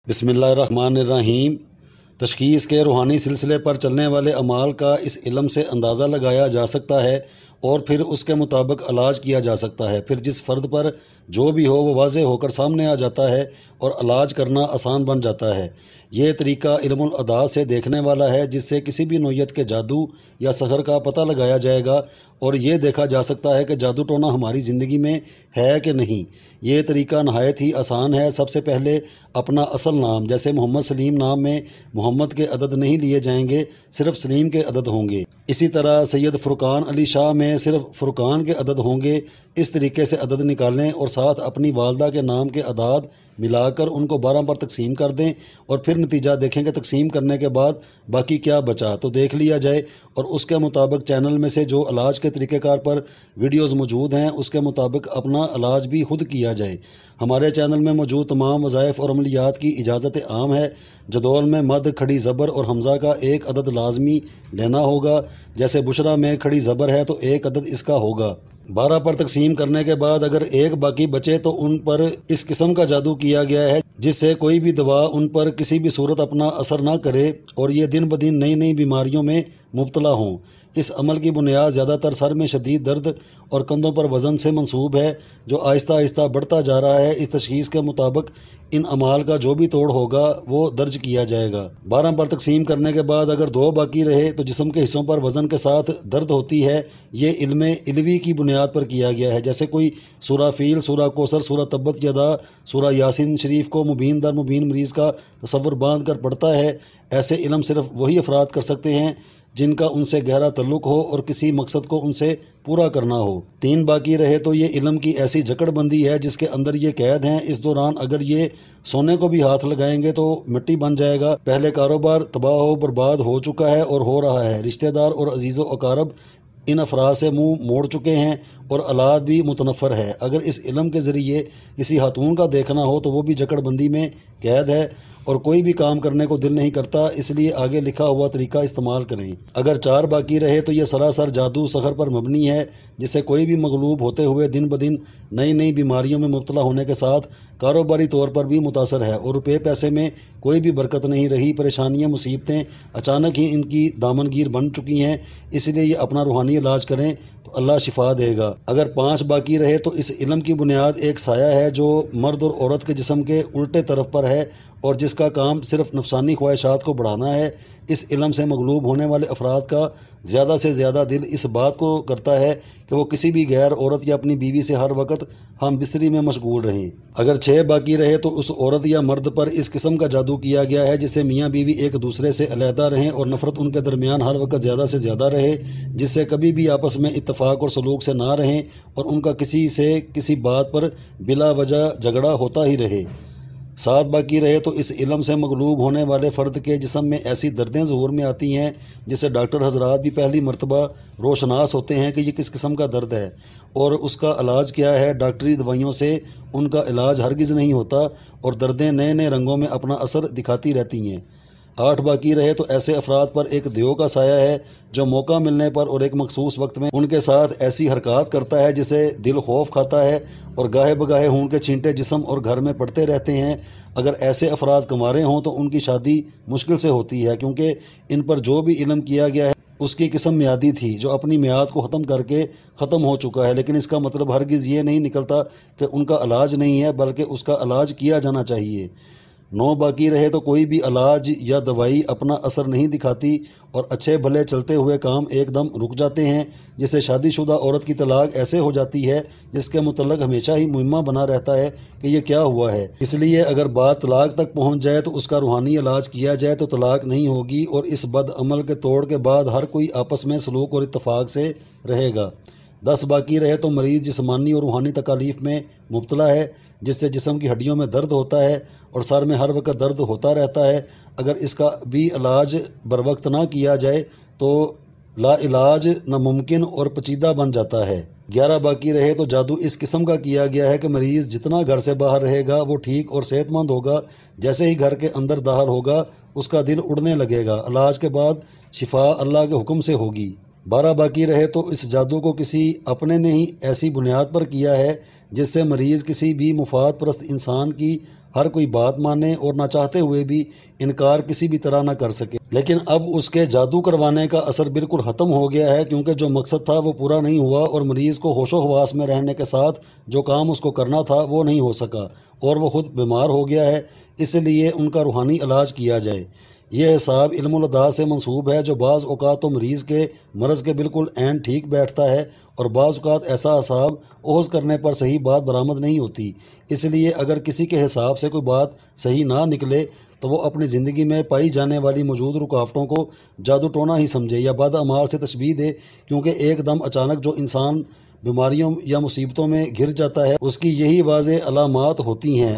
بسم اللہ الرحمن الرحیم۔ تشخیص کے روحانی سلسلے پر چلنے والے اعمال کا اس علم سے اندازہ لگایا جا سکتا ہے اور پھر اس کے مطابق علاج کیا جا سکتا ہے۔ پھر جس فرد پر جو بھی ہو وہ واضح ہو کر سامنے آ جاتا ہے اور علاج کرنا آسان بن جاتا ہے۔ یہ طریقہ علم الاعداد سے دیکھنے والا ہے، جس سے کسی بھی نوعیت کے جادو یا سحر کا پتہ لگایا جائے گا اور یہ دیکھا جا سکتا ہے کہ جادو ٹونا ہماری زندگی میں ہے کہ نہیں۔ یہ طریقہ نہایت ہی آسان ہے۔ سب سے پہلے اپنا اصل نام، جیسے محمد سلیم نام میں محمد کے عدد نہیں لیے جائیں گے، صرف سلیم کے عدد ہوں گے۔ اسی طرح سید فرقان علی شاہ میں صرف فرقان کے عدد ہوں گے۔ اس طریقے سے عدد نکالیں اور ساتھ اپنی والدہ کے نام کے اعداد ملا کر ان کو 12 پر تقسیم کر دیں اور پھر نتیجہ دیکھیں کہ تقسیم کرنے کے بعد باقی کیا بچا تو دیکھ لیا جائے، اور اس کے مطابق چینل میں سے جو علاج کے طریقہ کار پر ویڈیوز موجود ہیں اس کے مطابق اپنا علاج بھی خود کیا جائے۔ ہمارے چینل میں موجود تمام وظائف اور عملیات کی اجازت عام ہے۔ جدول میں مد، کھڑی زبر اور حمزہ کا ایک عدد لازمی لینا ہوگا۔ جیسے بشرا میں کھڑی زبر ہے تو ایک عدد اس کا ہوگا۔ 12 پر تقسیم کرنے کے بعد اگر ایک باقی بچے تو ان پر اس قسم کا جادو کیا گیا ہے جس سے کوئی بھی دوا ان پر کسی بھی صورت اپنا اثر نہ کرے اور یہ دن بدن نئی نئی بیماریوں میں مبتلا ہوں۔ اس عمل کی بنیاد زیادہ تر سر میں شدید درد اور کندھوں پر وزن سے منسوب ہے، جو آہستہ آہستہ بڑھتا جا رہا ہے۔ اس تشخیص کے مطابق ان اعمال کا جو بھی توڑ ہوگا وہ درج کیا جائے گا۔ 12 پر تقسیم کرنے کے بعد اگر 2 باقی رہے تو جسم کے حصوں پر وزن کے ساتھ درد ہوتی ہے۔ یہ علم علوی کی بنیاد پر کیا گیا ہے، جیسے کوئی سورہ فیل، سورہ کوثر، سورہ تبت یدا، سورہ یاسین شریف کو مبین در مبین مریض کا تصور باندھ کر پڑھتا ہے۔ ایسے علم صرف وہی افراد کر سکتے ہیں جن کا ان سے گہرا تعلق ہو اور کسی مقصد کو ان سے پورا کرنا ہو۔ 3 باقی رہے تو یہ علم کی ایسی جکڑ بندی ہے جس کے اندر یہ قید ہیں۔ اس دوران اگر یہ سونے کو بھی ہاتھ لگائیں گے تو مٹی بن جائے گا۔ پہلے کاروبار تباہ و برباد ہو چکا ہے اور ہو رہا ہے۔ رشتہ دار اور عزیز و اقارب ان افراد سے منہ موڑ چکے ہیں اور اولاد بھی متنفر ہے۔ اگر اس علم کے ذریعے کسی خاتون کا دیکھنا ہو تو وہ بھی جکڑ بندی میں قید ہے اور کوئی بھی کام کرنے کو دل نہیں کرتا، اس لیے آگے لکھا ہوا طریقہ استعمال کریں۔ اگر 4 باقی رہے تو یہ سراسر جادو سحر پر مبنی ہے، جس سے کوئی بھی مغلوب ہوتے ہوئے دن بدن نئی نئی بیماریوں میں مبتلا ہونے کے ساتھ کاروباری طور پر بھی متاثر ہے اور روپے پیسے میں کوئی بھی برکت نہیں رہی۔ پریشانیاں، مصیبتیں اچانک ہی ان کی دامنگیر بن چکی ہیں، اس لیے یہ اپنا روحانی علاج کریں تو اللہ شفا دے گا۔ اگر 5 باقی رہے تو اس علم کی بنیاد ایک سایہ ہے جو مرد اور عورت کے جسم کے الٹے طرف پر ہے اور جس کا کام صرف نفسانی خواہشات کو بڑھانا ہے۔ اس علم سے مغلوب ہونے والے افراد کا زیادہ سے زیادہ دل اس بات کو کرتا ہے کہ وہ کسی بھی غیر عورت یا اپنی بیوی سے ہر وقت ہم بستری میں مشغول رہیں۔ اگر 6 باقی رہے تو اس عورت یا مرد پر اس قسم کا جادو کیا گیا ہے جس سے میاں بیوی ایک دوسرے سے علیحدہ رہیں اور نفرت ان کے درمیان ہر وقت زیادہ سے زیادہ رہے، جس سے کبھی بھی آپس میں اتفاق اور سلوک سے نہ رہیں اور ان کا کسی سے کسی بات پر بلا وجہ جھگڑا ہوتا ہی رہے۔ 7 باقی رہے تو اس علم سے مغلوب ہونے والے فرد کے جسم میں ایسی دردیں ظہور میں آتی ہیں جس سے ڈاکٹر حضرات بھی پہلی مرتبہ روشناس ہوتے ہیں کہ یہ کس قسم کا درد ہے اور اس کا علاج کیا ہے۔ ڈاکٹری دوائیوں سے ان کا علاج ہرگز نہیں ہوتا اور دردیں نئے نئے رنگوں میں اپنا اثر دکھاتی رہتی ہیں۔ 8 باقی رہے تو ایسے افراد پر ایک دیو کا سایہ ہے جو موقع ملنے پر اور ایک مخصوص وقت میں ان کے ساتھ ایسی حرکات کرتا ہے جسے دل خوف کھاتا ہے اور گاہے بگاہے خون کے چھینٹے جسم اور گھر میں پڑتے رہتے ہیں۔ اگر ایسے افراد کنوارے ہوں تو ان کی شادی مشکل سے ہوتی ہے، کیونکہ ان پر جو بھی علم کیا گیا ہے اس کی قسم میعادی تھی جو اپنی میعاد کو ختم کر کے ختم ہو چکا ہے، لیکن اس کا مطلب ہرگز یہ نہیں نکلتا کہ ان کا علاج نہیں ہے، بلکہ اس کا علاج کیا جانا چاہیے۔ 9 باقی رہے تو کوئی بھی علاج یا دوائی اپنا اثر نہیں دکھاتی اور اچھے بھلے چلتے ہوئے کام ایک دم رک جاتے ہیں، جس سے شادی شدہ عورت کی طلاق ایسے ہو جاتی ہے جس کے متعلق ہمیشہ ہی معمہ بنا رہتا ہے کہ یہ کیا ہوا ہے۔ اس لیے اگر بات طلاق تک پہنچ جائے تو اس کا روحانی علاج کیا جائے تو طلاق نہیں ہوگی اور اس بد عمل کے توڑ کے بعد ہر کوئی آپس میں سلوک اور اتفاق سے رہے گا۔ 10 باقی رہے تو مریض جسمانی اور روحانی تکالیف میں مبتلا ہے، جس سے جسم کی ہڈیوں میں درد ہوتا ہے اور سر میں ہر وقت درد ہوتا رہتا ہے۔ اگر اس کا بھی علاج بروقت نہ کیا جائے تو لا علاج ناممکن اور پیچیدہ بن جاتا ہے۔ 11 باقی رہے تو جادو اس قسم کا کیا گیا ہے کہ مریض جتنا گھر سے باہر رہے گا وہ ٹھیک اور صحت مند ہوگا، جیسے ہی گھر کے اندر داخل ہوگا اس کا دل اڑنے لگے گا۔ علاج کے بعد شفا اللہ کے حکم سے ہوگی۔ 12 باقی رہے تو اس جادو کو کسی اپنے نے ہی ایسی بنیاد پر کیا ہے جس سے مریض کسی بھی مفاد پرست انسان کی ہر کوئی بات مانے اور نہ چاہتے ہوئے بھی انکار کسی بھی طرح نہ کر سکے۔ لیکن اب اس کے جادو کروانے کا اثر بالکل ختم ہو گیا ہے، کیونکہ جو مقصد تھا وہ پورا نہیں ہوا اور مریض کو ہوش و حواس میں رہنے کے ساتھ جو کام اس کو کرنا تھا وہ نہیں ہو سکا اور وہ خود بیمار ہو گیا ہے۔ اس لیے ان کا روحانی علاج کیا جائے۔ یہ حساب علم الادا سے منسوب ہے، جو بعض اوقات تو مریض کے مرض کے بالکل عین ٹھیک بیٹھتا ہے اور بعض اوقات ایسا حساب اخذ کرنے پر صحیح بات برآمد نہیں ہوتی۔ اس لیے اگر کسی کے حساب سے کوئی بات صحیح نہ نکلے تو وہ اپنی زندگی میں پائی جانے والی موجود رکاوٹوں کو جادو ٹونا ہی سمجھے یا بد اعمال سے تشبیہ دے، کیونکہ ایک دم اچانک جو انسان بیماریوں یا مصیبتوں میں گر جاتا ہے اس کی یہی واضح علامات ہوتی ہیں۔